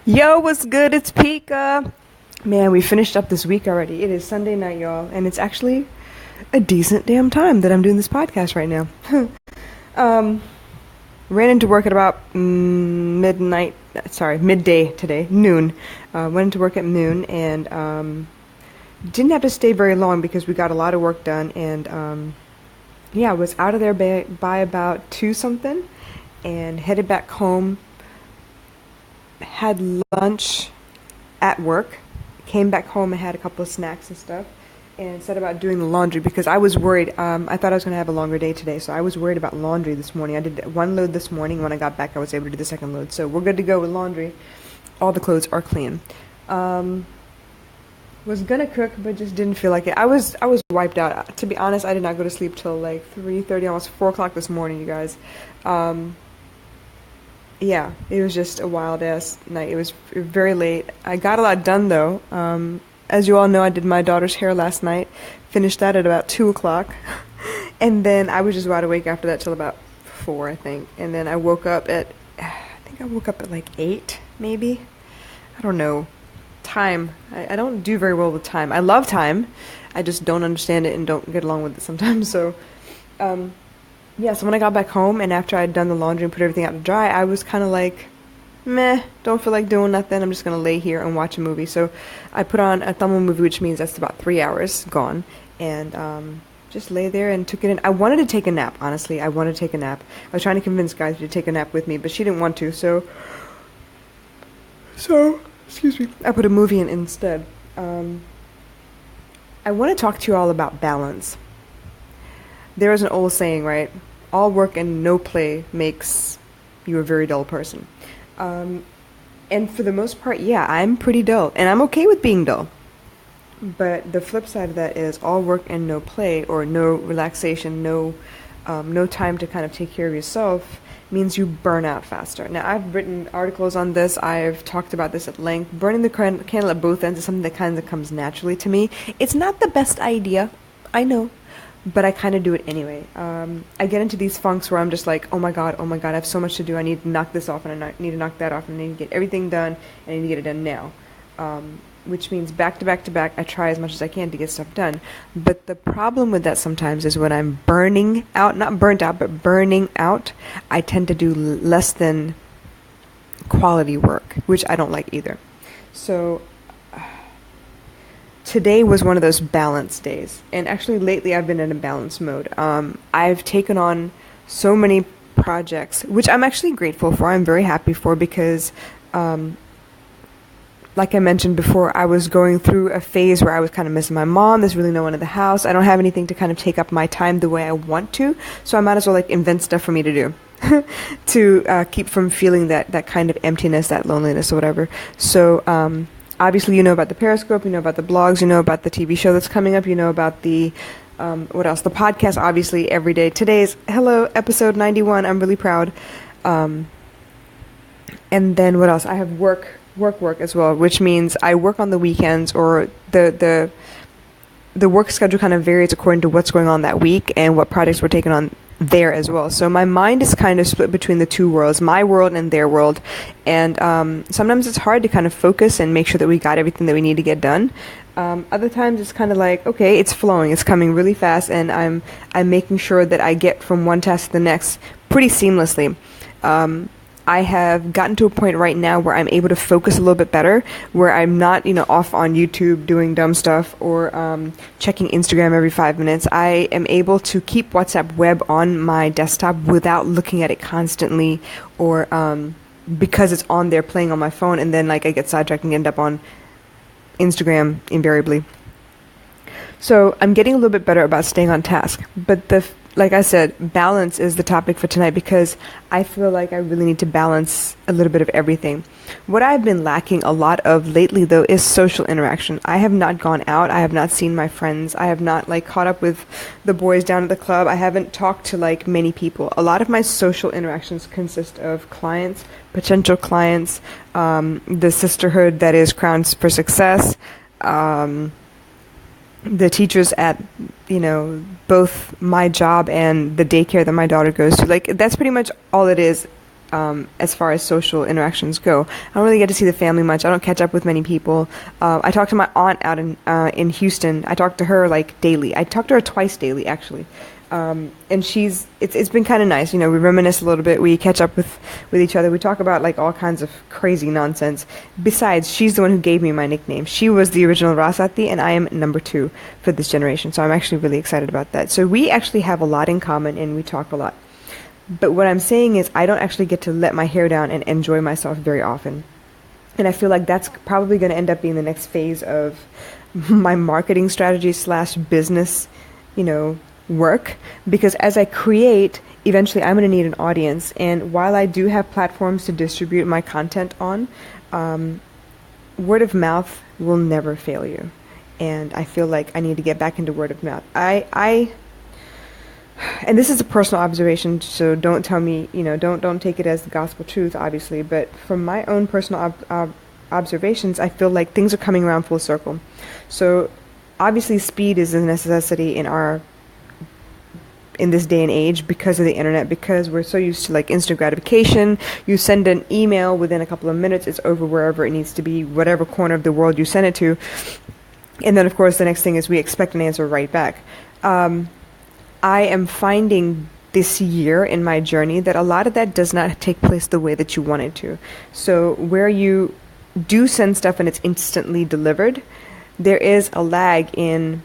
Yo, what's good? It's Pika. Man, we finished up this week already. It is Sunday night, y'all, and it's actually a decent damn time that I'm doing this podcast right now. um, Ran into work at about midday today, noon. Went into work at noon and didn't have to stay very long because we got a lot of work done. And yeah, was out of there by about 2 something and headed back home. Had lunch at work, came back home and had a couple of snacks and stuff, and set about doing the laundry because I was worried. I thought I was going to have a longer day today, so I was worried about laundry this morning. I did one load this morning. When I got back, I was able to do the second load, so we're good to go with laundry. All the clothes are clean. Was gonna cook, but just didn't feel like it. I was wiped out. To be honest, I did not go to sleep till like 3:30, almost 4 o'clock this morning, you guys. Um, yeah, it was just a wild ass night. It was very late. I got a lot done though. As you all know, I did my daughter's hair last night. Finished that at about 2 o'clock, and then I was just wide awake after that till about 4, I think. And then I woke up at, I think I woke up at like 8, maybe. I don't know. Time. I don't do very well with time. I love time. I just don't understand it and don't get along with it sometimes. So, um, yeah, so when I got back home and after I'd done the laundry and put everything out to dry, I was kind of like, meh, don't feel like doing nothing. I'm just going to lay here and watch a movie. So I put on a Tamil movie, which means that's about 3 hours gone, and just lay there and took it in. I wanted to take a nap, honestly. I wanted to take a nap. I was trying to convince guys to take a nap with me, but she didn't want to, excuse me, I put a movie in instead. I want to talk to you all about balance. There is an old saying, right? All work and no play makes you a very dull person. Um, and for the most part, yeah, I'm pretty dull, and I'm okay with being dull. But the flip side of that is all work and no play, or no relaxation, no time to kind of take care of yourself, means you burn out faster. Now, I've written articles on this. I've talked about this at length. Burning the candle at both ends is something that kind of comes naturally to me. It's not the best idea, I know, but I kind of do it anyway. I get into these funks where I'm just like, oh my god, I have so much to do. I need to knock this off, and need to knock that off, and I need to get everything done, and I need to get it done now. Which means back to back to back, I try as much as I can to get stuff done. But the problem with that sometimes is when I'm burning out, not burnt out, but burning out, I tend to do less than quality work, which I don't like either. So today was one of those balance days. And actually lately I've been in a balance mode. I've taken on so many projects, which I'm actually grateful for. I'm very happy for because like I mentioned before, I was going through a phase where I was kind of missing my mom. There's really no one in the house. I don't have anything to kind of take up my time the way I want to. So I might as well like invent stuff for me to do to keep from feeling that kind of emptiness, that loneliness or whatever. So obviously you know about the Periscope, you know about the blogs, you know about the TV show that's coming up, you know about the what else? The podcast, obviously, every day. Today's, hello, episode 91. I'm really proud. And then what else? I have work as well, which means I work on the weekends, or the work schedule kind of varies according to what's going on that week and what projects we're taking on there as well. So my mind is kind of split between the two worlds, my world and their world. And sometimes it's hard to kind of focus and make sure that we got everything that we need to get done. Other times it's kind of like, okay, it's flowing, it's coming really fast, and I'm making sure that I get from one task to the next pretty seamlessly. I have gotten to a point right now where I'm able to focus a little bit better, where I'm not, off on YouTube doing dumb stuff or checking Instagram every 5 minutes. I am able to keep WhatsApp web on my desktop without looking at it constantly, or because it's on there playing on my phone, and then like I get sidetracked and end up on Instagram invariably. So I'm getting a little bit better about staying on task, but like I said, balance is the topic for tonight because I feel like I really need to balance a little bit of everything. What I've been lacking a lot of lately, though, is social interaction. I have not gone out. I have not seen my friends. I have not caught up with the boys down at the club. I haven't talked to many people. A lot of my social interactions consist of clients, potential clients, the sisterhood that is Crowns for Success, the teachers at both my job and the daycare that my daughter goes to. That's pretty much all it is as far as social interactions go. I don't really get to see the family much. I don't catch up with many people. I talk to my aunt out in Houston. I talk to her like daily. I talk to her twice daily, actually. And it's been kind of nice. We reminisce a little bit. We catch up with each other. We talk about like all kinds of crazy nonsense. Besides, she's the one who gave me my nickname. She was the original Rasati, and I am number 2 for this generation. So I'm actually really excited about that. So we actually have a lot in common, and we talk a lot. But what I'm saying is I don't actually get to let my hair down and enjoy myself very often. And I feel like that's probably going to end up being the next phase of my marketing strategy / business, work, because as I create, eventually I'm going to need an audience. And while I do have platforms to distribute my content on, word of mouth will never fail you. And I feel like I need to get back into word of mouth. And this is a personal observation, so don't tell me, don't take it as the gospel truth, obviously, but from my own personal observations, I feel like things are coming around full circle. So obviously speed is a necessity in this day and age because of the internet, because we're so used to like instant gratification. You send an email, within a couple of minutes it's over wherever it needs to be, whatever corner of the world you send it to. And then of course the next thing is we expect an answer right back. I am finding this year in my journey that a lot of that does not take place the way that you want it to. So where you do send stuff and it's instantly delivered, there is a lag in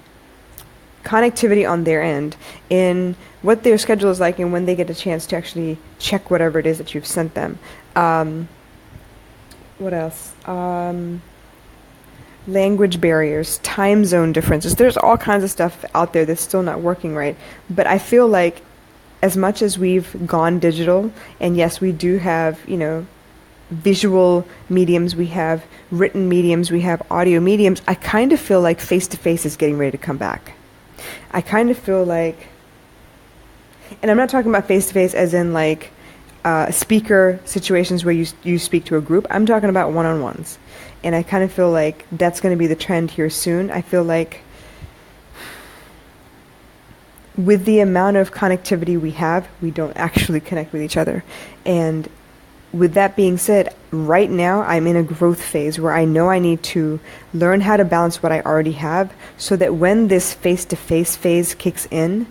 connectivity on their end, in what their schedule is like and when they get a chance to actually check whatever it is that you've sent them. What else? Language barriers, time zone differences. There's all kinds of stuff out there that's still not working right. But I feel like as much as we've gone digital, and yes, we do have, visual mediums, we have written mediums, we have audio mediums, I kind of feel like face-to-face is getting ready to come back. I kind of feel like, and I'm not talking about face-to-face as in like speaker situations where you speak to a group. I'm talking about one-on-ones. And I kind of feel like that's going to be the trend here soon. I feel like with the amount of connectivity we have, we don't actually connect with each other. And with that being said, right now I'm in a growth phase where I know I need to learn how to balance what I already have so that when this face-to-face phase kicks in,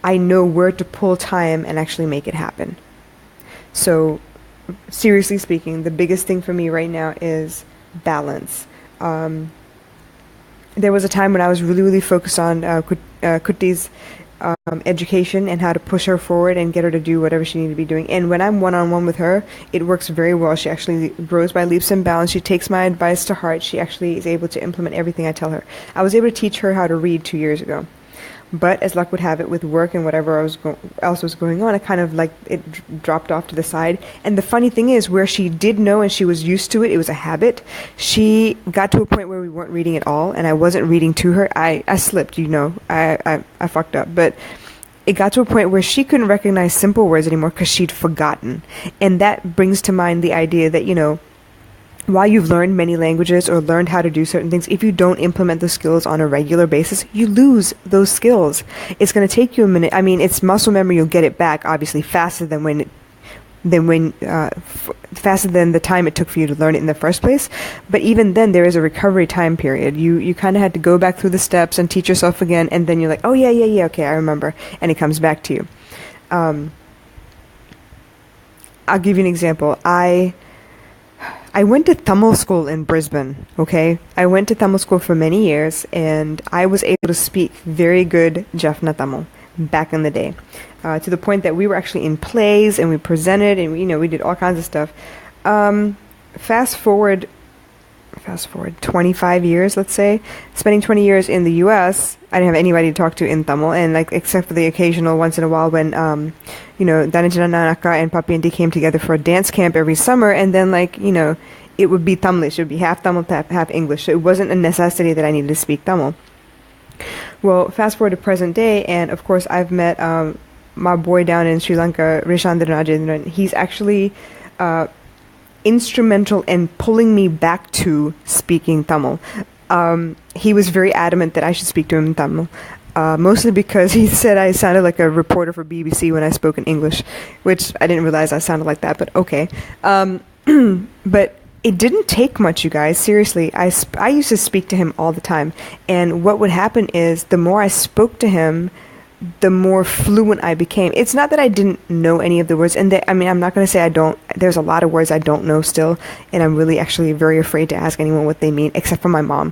I know where to pull time and actually make it happen. So seriously speaking, the biggest thing for me right now is balance. There was a time when I was really, really focused on Kutti's education and how to push her forward and get her to do whatever she needed to be doing. And when I'm one-on-one with her, it works very well. She actually grows by leaps and bounds. She takes my advice to heart. She actually is able to implement everything I tell her. I was able to teach her how to read 2 years ago. But as luck would have it, with work and whatever else was going on, I kind of like it dropped off to the side. And the funny thing is, where she did know and she was used to it, it was a habit. She got to a point where we weren't reading at all, and I wasn't reading to her. I slipped, I fucked up. But it got to a point where she couldn't recognize simple words anymore because she'd forgotten. And that brings to mind the idea that, while you've learned many languages or learned how to do certain things, if you don't implement those skills on a regular basis, you lose those skills. It's going to take you a minute. I mean, it's muscle memory. You'll get it back, obviously, faster than faster than the time it took for you to learn it in the first place. But even then, there is a recovery time period. You kind of had to go back through the steps and teach yourself again, and then you're like, oh, yeah, okay, I remember. And it comes back to you. I'll give you an example. I went to Tamil school in Brisbane, okay? I went to Tamil school for many years, and I was able to speak very good Jaffna Tamil back in the day, to the point that we were actually in plays, and we presented, and we did all kinds of stuff. Fast forward 25 years, let's say, spending 20 years in the U.S., I didn't have anybody to talk to in Tamil, and except for the occasional once in a while when, Dhananjana Nanaka and Papi and D came together for a dance camp every summer, and then it would be Tamilish, it would be half Tamil, half English, so it wasn't a necessity that I needed to speak Tamil. Well, fast forward to present day, and of course I've met my boy down in Sri Lanka, Rishandran Ajendran. He's actually instrumental in pulling me back to speaking Tamil. He was very adamant that I should speak to him in Tamil. mostly because he said I sounded like a reporter for BBC when I spoke in English, which I didn't realize I sounded like that, but okay. But it didn't take much, you guys. Seriously, I used to speak to him all the time, and what would happen is the more I spoke to him, the more fluent I became. It's not that I didn't know any of the words, and I'm not going to say I don't. There's a lot of words I don't know still, and I'm really actually very afraid to ask anyone what they mean, except for my mom.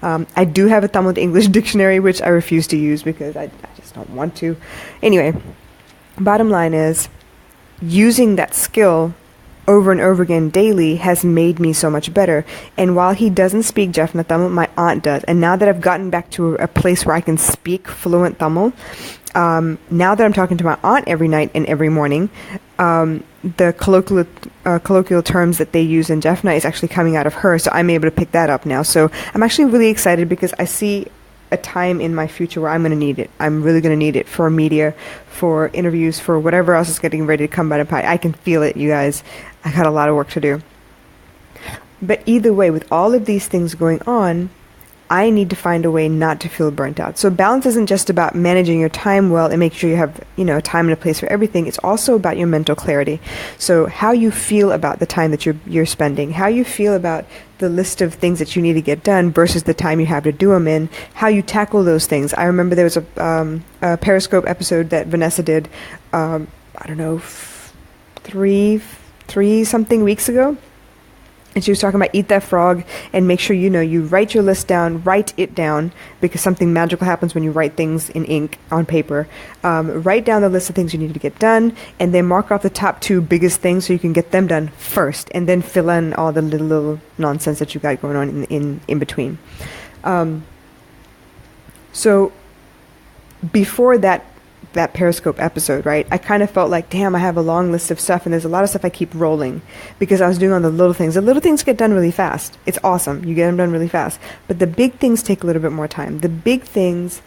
I do have a Tamil English dictionary, which I refuse to use because I just don't want to. Anyway, bottom line is, using that skill over and over again daily has made me so much better. And while he doesn't speak Jaffna Tamil, my aunt does. And now that I've gotten back to a place where I can speak fluent Tamil, now that I'm talking to my aunt every night and every morning, the colloquial terms that they use in Jaffna is actually coming out of her, so I'm able to pick that up now. So I'm actually really excited because I see a time in my future where I'm going to need it. I'm really going to need it for media, for interviews, for whatever else is getting ready to come by the pie. I can feel it, you guys. I got a lot of work to do. But either way, with all of these things going on, I need to find a way not to feel burnt out. So balance isn't just about managing your time well and making sure you have, a time and a place for everything. It's also about your mental clarity. So how you feel about the time that you're spending, how you feel about the list of things that you need to get done versus the time you have to do them in, how you tackle those things. I remember there was a Periscope episode that Vanessa did, three something weeks ago. And she was talking about eat that frog and make sure you write your list down, write it down, because something magical happens when you write things in ink on paper. Write down the list of things you need to get done, and then mark off the top 2 biggest things so you can get them done first, and then fill in all the little nonsense that you got going on in between. So before that Periscope episode, right, I kind of felt like, damn, I have a long list of stuff and there's a lot of stuff I keep rolling because I was doing all the little things. The little things get done really fast. It's awesome. You get them done really fast. But the big things take a little bit more time. The big things,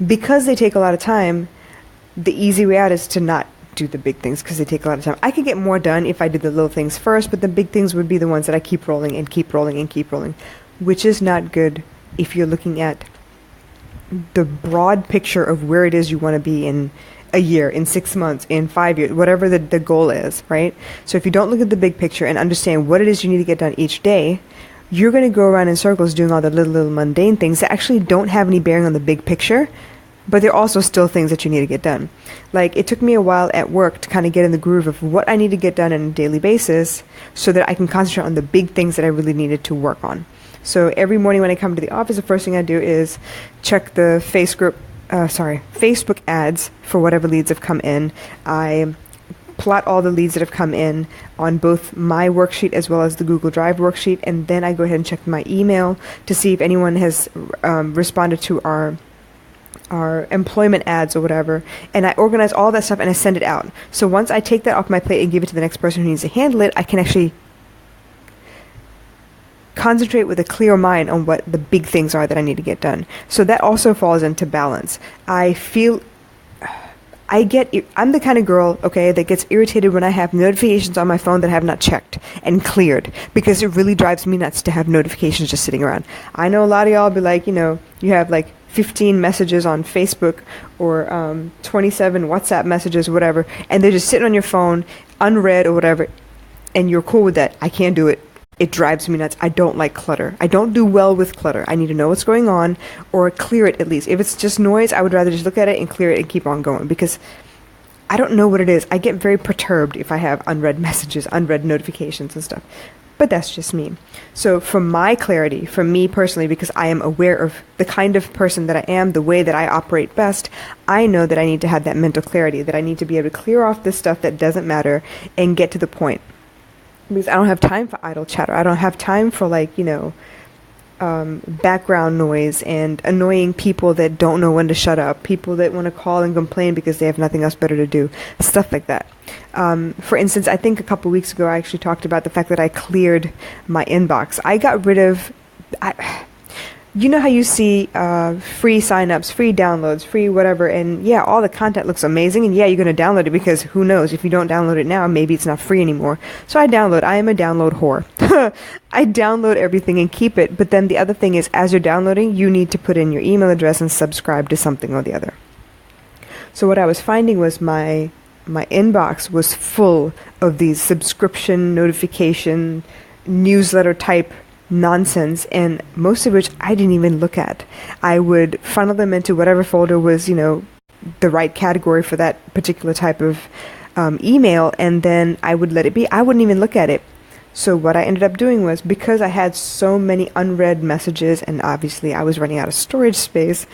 because they take a lot of time, the easy way out is to not do the big things because they take a lot of time. I could get more done if I did the little things first, but the big things would be the ones that I keep rolling and keep rolling and keep rolling, which is not good if you're looking at the broad picture of where it is you want to be in a year, in 6 months, in 5 years, whatever the goal is, right? So if you don't look at the big picture and understand what it is you need to get done each day, you're going to go around in circles doing all the little mundane things that actually don't have any bearing on the big picture, but they're also still things that you need to get done. Like, it took me a while at work to kind of get in the groove of what I need to get done on a daily basis so that I can concentrate on the big things that I really needed to work on. So every morning when I come to the office, the first thing I do is check the Facebook ads for whatever leads have come in. I plot all the leads that have come in on both my worksheet as well as the Google Drive worksheet, and then I go ahead and check my email to see if anyone has responded to our employment ads or whatever, and I organize all that stuff and I send it out. So once I take that off my plate and give it to the next person who needs to handle it, I can actually concentrate with a clear mind on what the big things are that I need to get done. So that also falls into balance. I'm the kind of girl, okay, that gets irritated when I have notifications on my phone that I have not checked and cleared, because it really drives me nuts to have notifications just sitting around. I know a lot of y'all be like, you have like 15 messages on Facebook or 27 WhatsApp messages, whatever, and they're just sitting on your phone, unread or whatever, and you're cool with that. I can't do it. It drives me nuts. I don't like clutter. I don't do well with clutter. I need to know what's going on, or clear it at least. If it's just noise, I would rather just look at it and clear it and keep on going, because I don't know what it is. I get very perturbed if I have unread messages, unread notifications and stuff. But that's just me. So for my clarity, for me personally, because I am aware of the kind of person that I am, the way that I operate best, I know that I need to have that mental clarity, that I need to be able to clear off this stuff that doesn't matter and get to the point. Because I don't have time for idle chatter. I don't have time for background noise and annoying people that don't know when to shut up, people that want to call and complain because they have nothing else better to do, stuff like that. For instance, I think a couple weeks ago I actually talked about the fact that I cleared my inbox. I got rid of... you know how you see free signups, free downloads, free whatever, and yeah, all the content looks amazing, and yeah, you're going to download it because who knows, if you don't download it now, maybe it's not free anymore. So I am a download whore. I download everything and keep it, but then the other thing is, as you're downloading, you need to put in your email address and subscribe to something or the other. So what I was finding was my inbox was full of these subscription, notification, newsletter type nonsense, and most of which I didn't even look at. I would funnel them into whatever folder was, the right category for that particular type of email, and then I would let it be. I wouldn't even look at it. So what I ended up doing was, because I had so many unread messages, and obviously I was running out of storage space,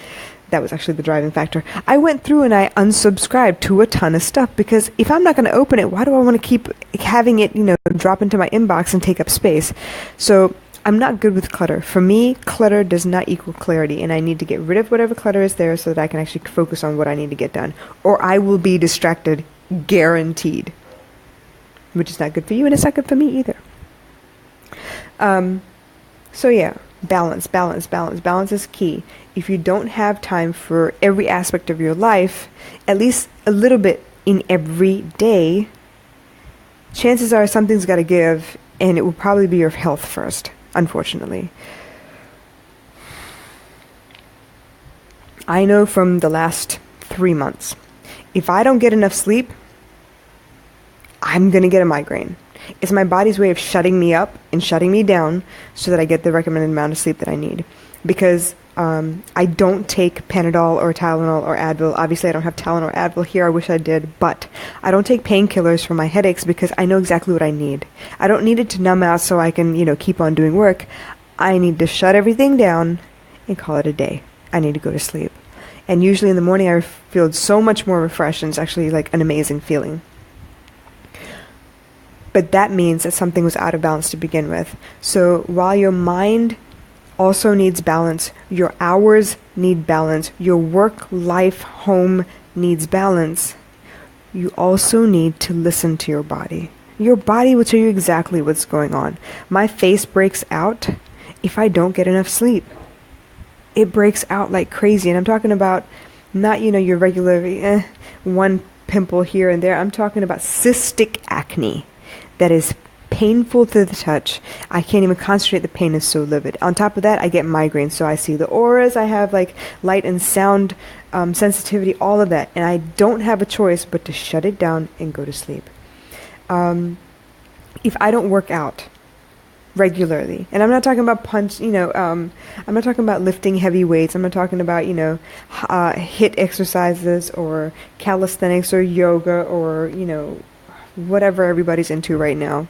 that was actually the driving factor. I went through and I unsubscribed to a ton of stuff, because if I'm not going to open it, why do I want to keep having it, drop into my inbox and take up space? So I'm not good with clutter. For me, clutter does not equal clarity, and I need to get rid of whatever clutter is there so that I can actually focus on what I need to get done, or I will be distracted, guaranteed, which is not good for you, and it's not good for me either. So yeah, balance is key. If you don't have time for every aspect of your life, at least a little bit in every day, chances are something's got to give, and it will probably be your health first, unfortunately. I know from the last 3 months, if I don't get enough sleep, I'm going to get a migraine. It's my body's way of shutting me up and shutting me down so that I get the recommended amount of sleep that I need. Because I don't take Panadol or Tylenol or Advil. Obviously, I don't have Tylenol or Advil here. I wish I did. But I don't take painkillers for my headaches because I know exactly what I need. I don't need it to numb out so I can, keep on doing work. I need to shut everything down and call it a day. I need to go to sleep. And usually in the morning, I feel so much more refreshed, and it's actually like an amazing feeling. But that means that something was out of balance to begin with. So while your mind also needs balance, your hours need balance, your work, life, home needs balance, you also need to listen to your body. Your body will tell you exactly what's going on. My face breaks out if I don't get enough sleep. It breaks out like crazy. And I'm talking about not, your regular one pimple here and there. I'm talking about cystic acne. That is painful to the touch. I can't even concentrate. The pain is so livid. On top of that, I get migraines. So I see the auras. I have like light and sound sensitivity, all of that. And I don't have a choice but to shut it down and go to sleep. If I don't work out regularly, and I'm not talking about I'm not talking about lifting heavy weights. I'm not talking about, HIIT exercises or calisthenics or yoga or, whatever everybody's into right now.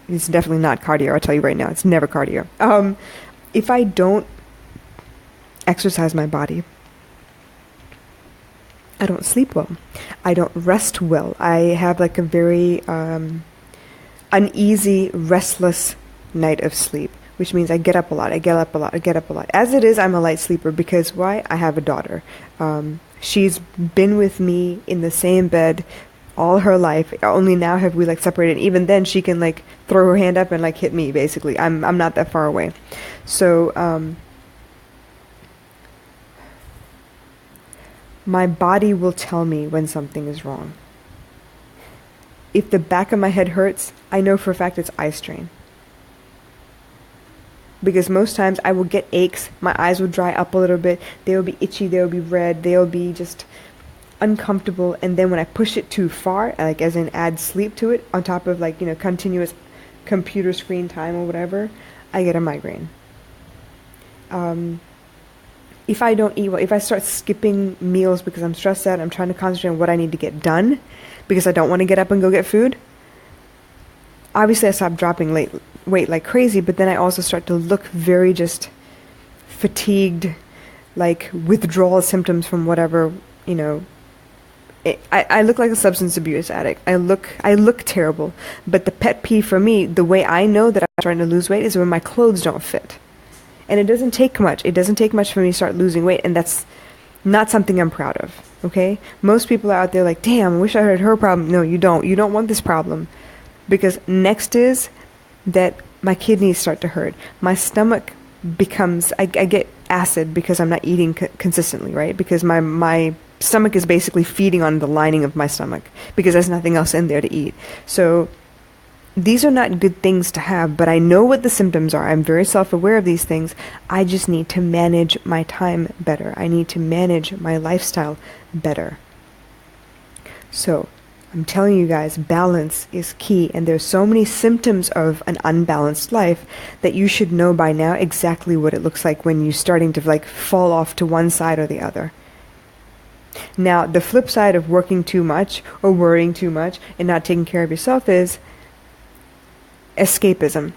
It's definitely not cardio. I'll tell you right now, it's never cardio. If I don't exercise my body, I don't sleep well. I don't rest well. I have like a very uneasy, restless night of sleep, which means I get up a lot. As it is, I'm a light sleeper because why? I have a daughter. She's been with me in the same bed all her life. Only now have we separated. Even then, she can throw her hand up and hit me. Basically, I'm not that far away. So my body will tell me when something is wrong. If the back of my head hurts, I know for a fact it's eye strain. Because most times I will get aches, my eyes will dry up a little bit, they will be itchy, they will be red, they will be just uncomfortable, and then when I push it too far, as in add sleep to it, on top of continuous computer screen time or whatever, I get a migraine. If I don't eat well, if I start skipping meals because I'm stressed out, I'm trying to concentrate on what I need to get done, because I don't want to get up and go get food, obviously I stop dropping weight like crazy, but then I also start to look very just fatigued, withdrawal symptoms from whatever, I look like a substance abuse addict. I look terrible. But the pet peeve for me, the way I know that I'm trying to lose weight, is when my clothes don't fit. And it doesn't take much. It doesn't take much for me to start losing weight, and that's not something I'm proud of, okay? Most people are out there damn, I wish I had her problem. No, you don't. You don't want this problem. Because next is that my kidneys start to hurt. My stomach becomes, I get acid because I'm not eating consistently, right? Because my stomach is basically feeding on the lining of my stomach because there's nothing else in there to eat. So these are not good things to have, but I know what the symptoms are. I'm very self-aware of these things. I just need to manage my time better. I need to manage my lifestyle better. So I'm telling you guys, balance is key, and there's so many symptoms of an unbalanced life that you should know by now exactly what it looks like when you're starting to like fall off to one side or the other. Now, the flip side of working too much or worrying too much and not taking care of yourself is escapism.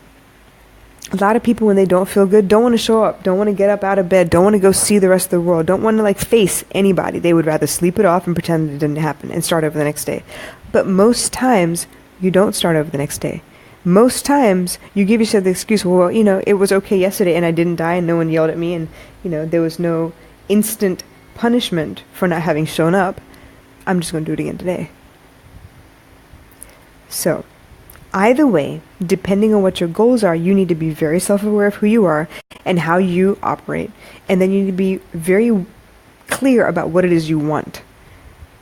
A lot of people, when they don't feel good, don't want to show up, don't want to get up out of bed, don't want to go see the rest of the world, don't want to like face anybody. They would rather sleep it off and pretend it didn't happen and start over the next day. But most times, you don't start over the next day. Most times, you give yourself the excuse, well, it was okay yesterday and I didn't die and no one yelled at me and, there was no instant punishment for not having shown up. I'm just going to do it again today. So, either way, depending on what your goals are, you need to be very self-aware of who you are and how you operate. And then you need to be very clear about what it is you want.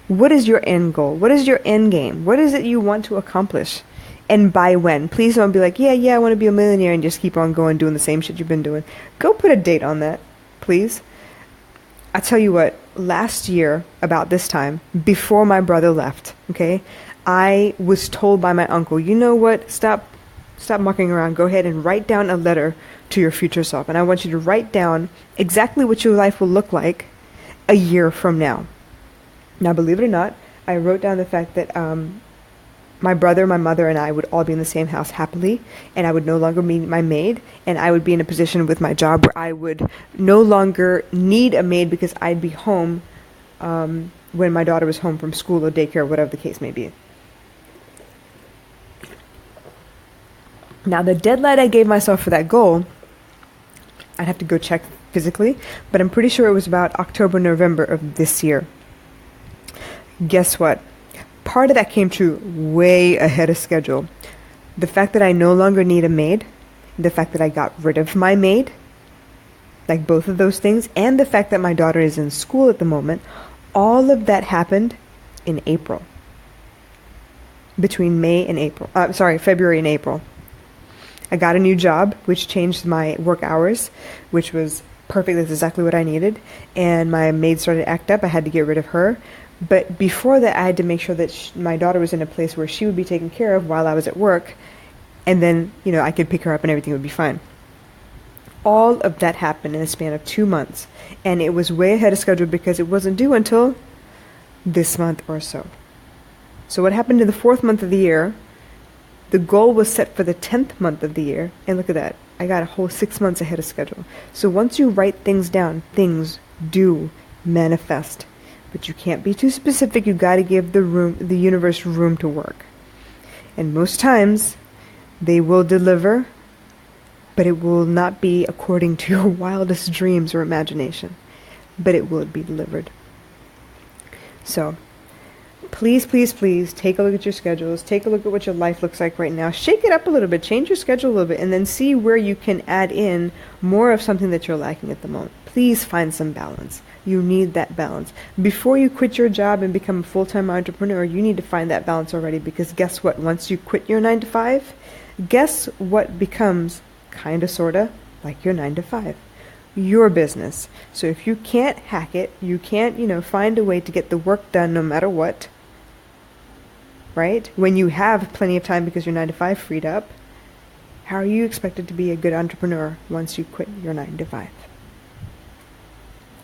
What is your end goal? What is your end game? What is it you want to accomplish? And by when? Please don't be like, yeah, I want to be a millionaire and just keep on going doing the same shit you've been doing. Go put a date on that, please. I tell you what, last year, about this time, before my brother left, okay, I was told by my uncle, you know what, stop mucking around. Go ahead and write down a letter to your future self. And I want you to write down exactly what your life will look like a year from now. Now, believe it or not, I wrote down the fact that my brother, my mother, and I would all be in the same house happily, and I would no longer need my maid, and I would be in a position with my job where I would no longer need a maid because I'd be home when my daughter was home from school or daycare, whatever the case may be. Now, the deadline I gave myself for that goal, I'd have to go check physically, but I'm pretty sure it was about October, November of this year. Guess what? Part of that came true way ahead of schedule. The fact that I no longer need a maid, the fact that I got rid of my maid, like both of those things, and the fact that my daughter is in school at the moment, all of that happened in April. Between February and April. I got a new job, which changed my work hours, which was perfect. That's exactly what I needed. And my maid started to act up. I had to get rid of her. But before that, I had to make sure that my daughter was in a place where she would be taken care of while I was at work. And then, I could pick her up and everything would be fine. All of that happened in a span of 2 months. And it was way ahead of schedule because it wasn't due until this month or so. So what happened in the 4th month of the year, the goal was set for the 10th month of the year. And look at that. I got a whole 6 months ahead of schedule. So once you write things down, things do manifest. But you can't be too specific. You got to give the universe room to work. And most times, they will deliver, but it will not be according to your wildest dreams or imagination. But it will be delivered. So, please, please, please take a look at your schedules. Take a look at what your life looks like right now. Shake it up a little bit. Change your schedule a little bit. And then see where you can add in more of something that you're lacking at the moment. Please find some balance. You need that balance. Before you quit your job and become a full-time entrepreneur, you need to find that balance already, because guess what? Once you quit your 9 to 5, guess what becomes kinda sorta like your 9 to 5? Your business. So if you can't hack it, you can't, find a way to get the work done no matter what, right? When you have plenty of time because your 9 to 5 freed up, how are you expected to be a good entrepreneur once you quit your 9 to 5?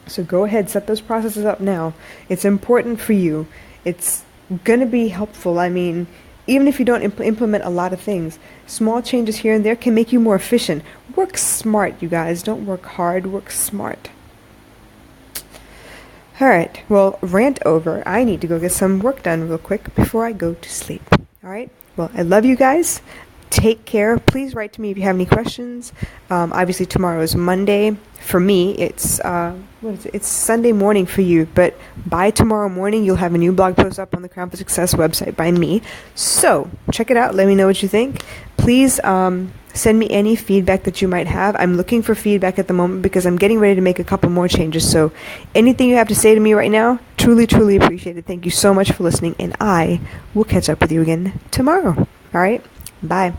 So go ahead, set those processes up now. It's important for you. It's going to be helpful. I mean, even if you don't implement a lot of things, small changes here and there can make you more efficient. Work smart, you guys. Don't work hard. Work smart. All right. Well, rant over. I need to go get some work done real quick before I go to sleep. All right. Well, I love you guys. Take care. Please write to me if you have any questions. Obviously, tomorrow is Monday. For me, it's It's Sunday morning for you, but by tomorrow morning, you'll have a new blog post up on the Crown for Success website by me. So check it out. Let me know what you think. Please send me any feedback that you might have. I'm looking for feedback at the moment because I'm getting ready to make a couple more changes. So anything you have to say to me right now, truly, truly appreciate it. Thank you so much for listening, and I will catch up with you again tomorrow. All right? Bye.